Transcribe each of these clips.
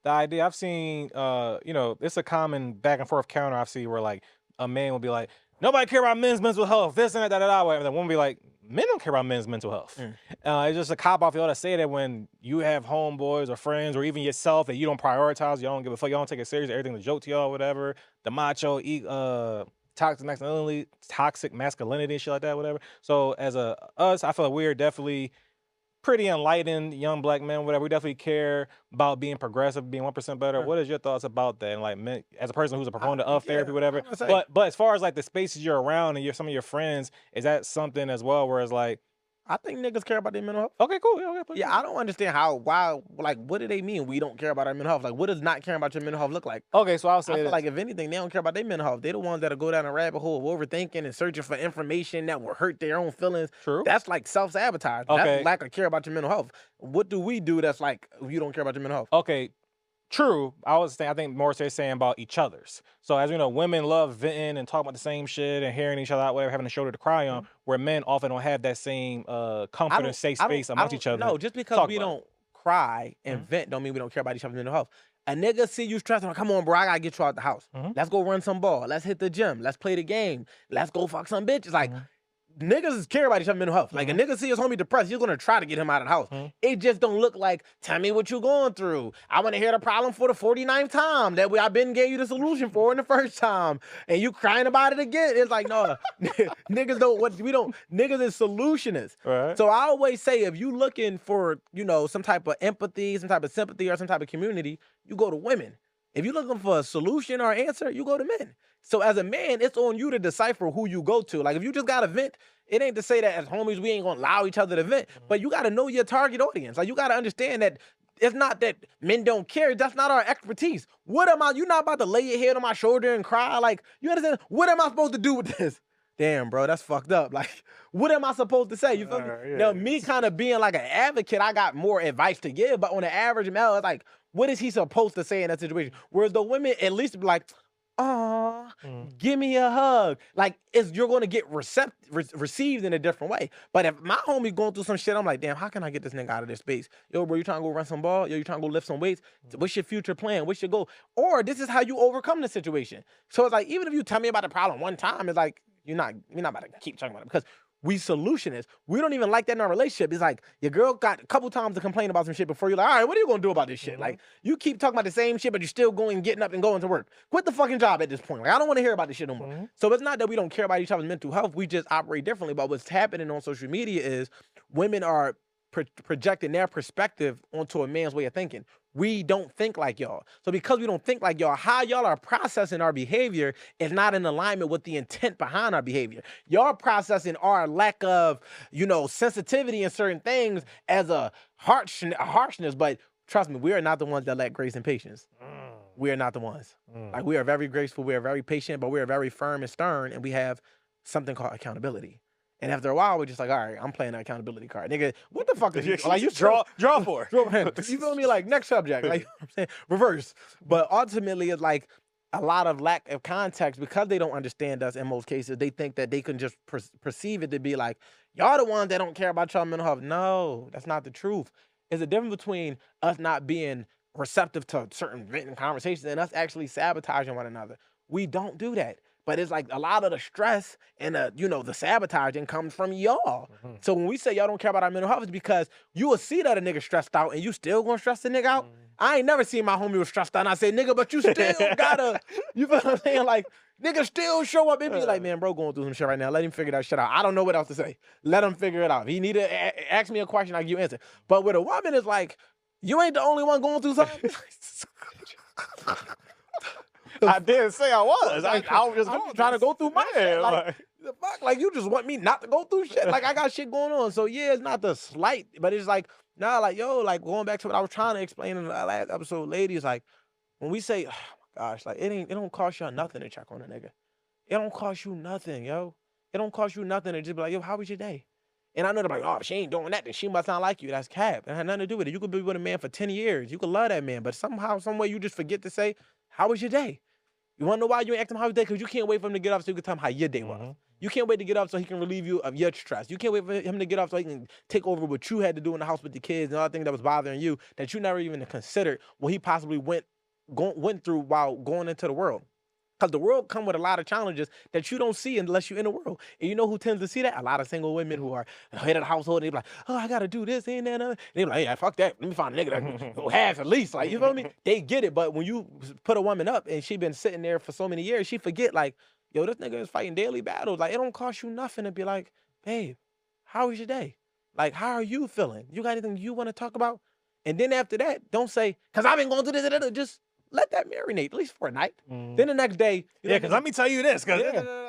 the idea I've seen, you know, it's a common back and forth counter I've seen where like a man will be like, nobody care about men's mental health, this and that, da da da. And the woman be like, men don't care about men's mental health. Mm. It's just a cop off. You ought to say that when you have homeboys or friends or even yourself that you don't prioritize, you don't give a fuck, you don't take it serious, everything's a joke to y'all, whatever. The macho, toxic masculinity, and shit like that, whatever. So as us, I feel like we're definitely pretty enlightened young black men, whatever. We definitely care about being progressive, being 1% better. Sure. What is your thoughts about that? And like, as a person who's a proponent of Yeah, therapy, whatever. I'm gonna say, But as far as like the spaces you're around and some of your friends, is that something as well? Where it's like, I think niggas care about their mental health. okay, cool, yeah, okay, Yeah, I don't understand why, like, what do they mean we don't care about our mental health? Like, what does not caring about your mental health look like? okay. So I'll I say feel this. like if anything, they don't care about their mental health. They're the ones that'll go down a rabbit hole of overthinking and searching for information that will hurt their own feelings. True. That's like self-sabotage. Okay. That's lack of care about your mental health. What do we do that's like you don't care about your mental health? Okay, true. I think more so saying about each other's. So as we know, women love venting and talking about the same shit and hearing each other out, whatever, having a shoulder to cry on. Where men often don't have that same comfort and safe space amongst each other. No, just because talk we about it. don't cry and vent don't mean we don't care about each other's mental health. A nigga see you stressed, like, come on, bro, I gotta get you out the house. Let's go run some ball. Let's hit the gym. Let's play the game. Let's go fuck some bitches. Like, niggas care about each other's mental health. Like, a nigga see his homie depressed, you're gonna try to get him out of the house. It just don't look like, tell me what you going through. I wanna hear the problem for the 49th time that I've been gave you the solution for in the first time. And you crying about it again. It's like, no, niggas niggas is solutionists. Right. So I always say, if you looking for, you know, some type of empathy, some type of sympathy, or some type of community, you go to women. If you're looking for a solution or answer, you go to men. So as a man, it's on you to decipher who you go to. Like, if you just got to vent, it ain't to say that as homies we ain't gonna allow each other to vent, but you got to know your target audience. Like, you got to understand that it's not that men don't care. That's not our expertise. What am I? You're not about to lay your head on my shoulder and cry. Like, you understand? What am I supposed to do with this? Damn, bro, that's fucked up. Like, what am I supposed to say? You feel me? Yeah. Now, me kind of being like an advocate, I got more advice to give, but on the average male, it's like, what is he supposed to say in that situation? Whereas the women at least be like, aw, give me a hug. Like, you're going to get received in a different way. But if my homie going through some shit, I'm like, damn, how can I get this nigga out of this space? Yo, bro, you trying to go run some ball? Yo, you trying to go lift some weights? What's your future plan? What's your goal? Or this is how you overcome the situation. So it's like, even if you tell me about the problem one time, it's like, you're not about to keep talking about it because we solutionists. We don't even like that in our relationship. It's like your girl got a couple times to complain about some shit before you're like, all right, what are you gonna do about this shit? Like, you keep talking about the same shit, but you're still getting up and going to work. Quit the fucking job at this point. Like, I don't want to hear about this shit no more. So it's not that we don't care about each other's mental health. We just operate differently. But what's happening on social media is women are projecting their perspective onto a man's way of thinking. We don't think like y'all. So because we don't think like y'all, how y'all are processing our behavior is not in alignment with the intent behind our behavior. Y'all processing our lack of, you know, sensitivity in certain things as a harshness. But trust me, we are not the ones that lack grace and patience. We are not the ones. Like, we are very graceful, we are very patient, but we are very firm and stern, and we have something called accountability. And after a while, we're just like, all right, I'm playing the accountability card. Nigga, what the fuck is you? Like, you draw for. You feel me? Like, next subject. Like, you know what I'm saying? Reverse. But ultimately, it's like a lot of lack of context because they don't understand us in most cases. They think that they can just perceive it to be like, y'all the ones that don't care about y'all mental health. No, that's not the truth. There's a difference between us not being receptive to certain written conversations and us actually sabotaging one another. We don't do that. But it's like a lot of the stress and the sabotaging comes from y'all. So when we say y'all don't care about our mental health, it's because you will see that a nigga stressed out and you still gonna stress the nigga out. I ain't never seen my homie was stressed out and I say, nigga, but you still gotta, you feel what I'm saying? Like, nigga still show up and be like, man, bro going through some shit right now. Let him figure that shit out. I don't know what else to say. Let him figure it out. If he need to ask me a question, I give you an answer. But with a woman, it's like, you ain't the only one going through something. I didn't say I was. I was just trying to go through my shit. like, The fuck? Like, you just want me not to go through shit? Like, I got shit going on. So, yeah, it's not the slight, but it's like, nah, like, yo, like, going back to what I was trying to explain in the last episode, ladies, like, when we say, oh, my gosh, like, it don't cost y'all nothing to check on a nigga. It don't cost you nothing, yo. It don't cost you nothing to just be like, yo, how was your day? And I know they're like, oh, if she ain't doing that, then she must not like you. That's cap. It had nothing to do with it. You could be with a man for 10 years. You could love that man, but somehow, some way, you just forget to say, how was your day? You want to know why you ain't asking him how his day? Because you can't wait for him to get up so you can tell him how your day was. You can't wait to get off so he can relieve you of your stress. You can't wait for him to get off so he can take over what you had to do in the house with the kids and other things that was bothering you that you never even considered what he possibly went through while going into the world. Because the world come with a lot of challenges that you don't see unless you're in the world. And you know who tends to see that? A lot of single women who are head of the household. They be like, oh, I got to do this and that. And they be like, hey, fuck that. Let me find a nigga that will have at least. Like, you feel me? They get it. But when you put a woman up and she been sitting there for so many years, she forget like, yo, this nigga is fighting daily battles. Like, it don't cost you nothing to be like, babe, how was your day? Like, how are you feeling? You got anything you want to talk about? And then after that, don't say, because I've been going through this. Just let that marinate, at least for a night. Then the next day, yeah, because let me tell you this. Cause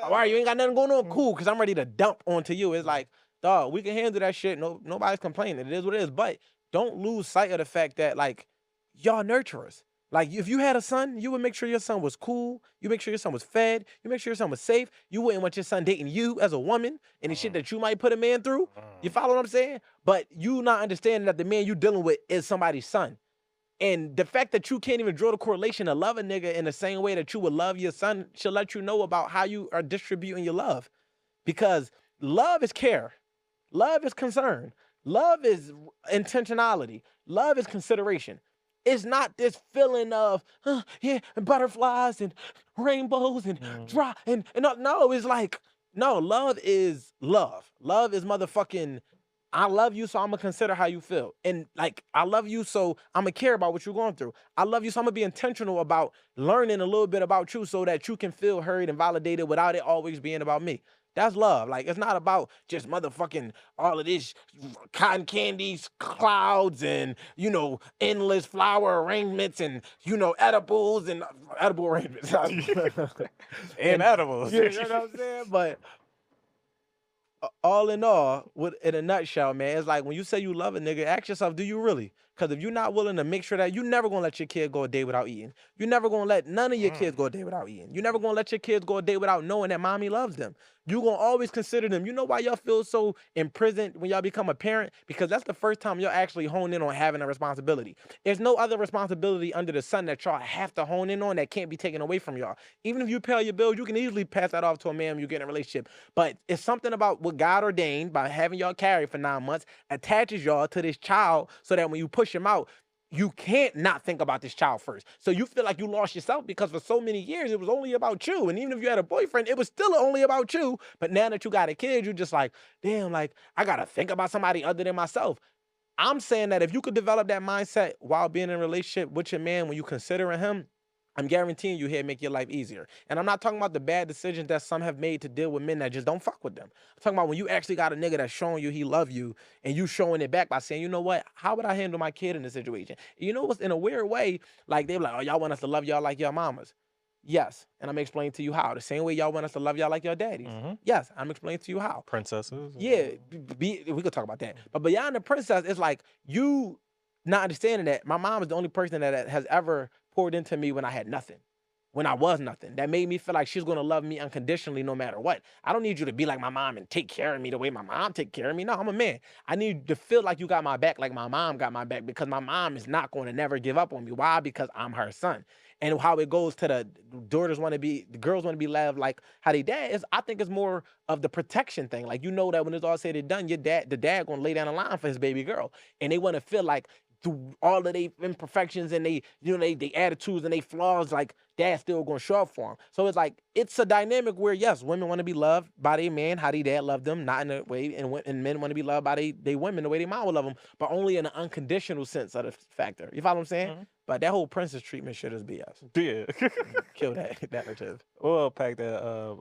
all right, you ain't got nothing going on, cool, because I'm ready to dump onto you. It's like, dog, we can handle that shit. No, nobody's complaining. It is what it is. But don't lose sight of the fact that, like, y'all nurturers. Like, if you had a son, you would make sure your son was cool. You make sure your son was fed. You make sure your son was safe. You wouldn't want your son dating you as a woman and the shit that you might put a man through. You follow what I'm saying? But you not understanding that the man you dealing with is somebody's son. And the fact that you can't even draw the correlation to love a nigga in the same way that you would love your son should let you know about how you are distributing your love. Because love is care. Love is concern. Love is intentionality. Love is consideration. It's not this feeling of, yeah, and butterflies and rainbows and dry. And no, it's like, no, love is love. Love is motherfucking, I love you, so I'm gonna consider how you feel. And like, I love you, so I'm gonna care about what you're going through. I love you, so I'm gonna be intentional about learning a little bit about you so that you can feel heard and validated without it always being about me. That's love. Like, it's not about just motherfucking all of this cotton candies, clouds, and, you know, endless flower arrangements and, you know, edibles and edible arrangements. and edibles. You know what I'm saying? But all in all, in a nutshell, man, it's like when you say you love a nigga, ask yourself, do you really? Because if you're not willing to make sure that, you're never going to let your kid go a day without eating. You're never going to let none of your kids go a day without eating. You're never going to let your kids go a day without knowing that mommy loves them. You're going to always consider them. You know why y'all feel so imprisoned when y'all become a parent? Because that's the first time y'all actually hone in on having a responsibility. There's no other responsibility under the sun that y'all have to hone in on that can't be taken away from y'all. Even if you pay your bills, you can easily pass that off to a man when you get in a relationship. But it's something about what God ordained by having y'all carry for 9 months attaches y'all to this child so that when you push him out, you can't not think about this child first. So you feel like you lost yourself because for so many years, it was only about you. And even if you had a boyfriend, it was still only about you. But now that you got a kid, you're just like, damn, like, I got to think about somebody other than myself. I'm saying that if you could develop that mindset while being in a relationship with your man, when you considering him, I'm guaranteeing you he'll make your life easier. And I'm not talking about the bad decisions that some have made to deal with men that just don't fuck with them. I'm talking about when you actually got a nigga that's showing you he love you and you showing it back by saying, you know what, how would I handle my kid in this situation? You know what's in a weird way, like they're like, oh, y'all want us to love y'all like your mamas. Yes, and I'm explaining to you how. The same way y'all want us to love y'all like your daddies. Yes, I'm explaining to you how. Princesses. Yeah, we could talk about that. But beyond the princess, it's like you not understanding that my mom is the only person that has ever poured into me when I had nothing, when I was nothing. That made me feel like she's going to love me unconditionally no matter what. I don't need you to be like my mom and take care of me the way my mom take care of me. No, I'm a man. I need you to feel like you got my back like my mom got my back, because my mom is not going to never give up on me. Why? Because I'm her son. And how it goes to the girls want to be loved like how they dad is, I think it's more of the protection thing. Like, you know that when it's all said and done, the dad going to lay down the line for his baby girl. And they want to feel like through all of their imperfections and they attitudes and they flaws, like dad's still gonna show up for them. So it's like, it's a dynamic where yes, women want to be loved by their man, how their dad loved them, not in a way, and men want to be loved by their women the way their mom would love them, but only in an unconditional sense of the factor. You follow what I'm saying? But that whole princess treatment shit is BS. Yeah. Kill that narrative. We'll pack that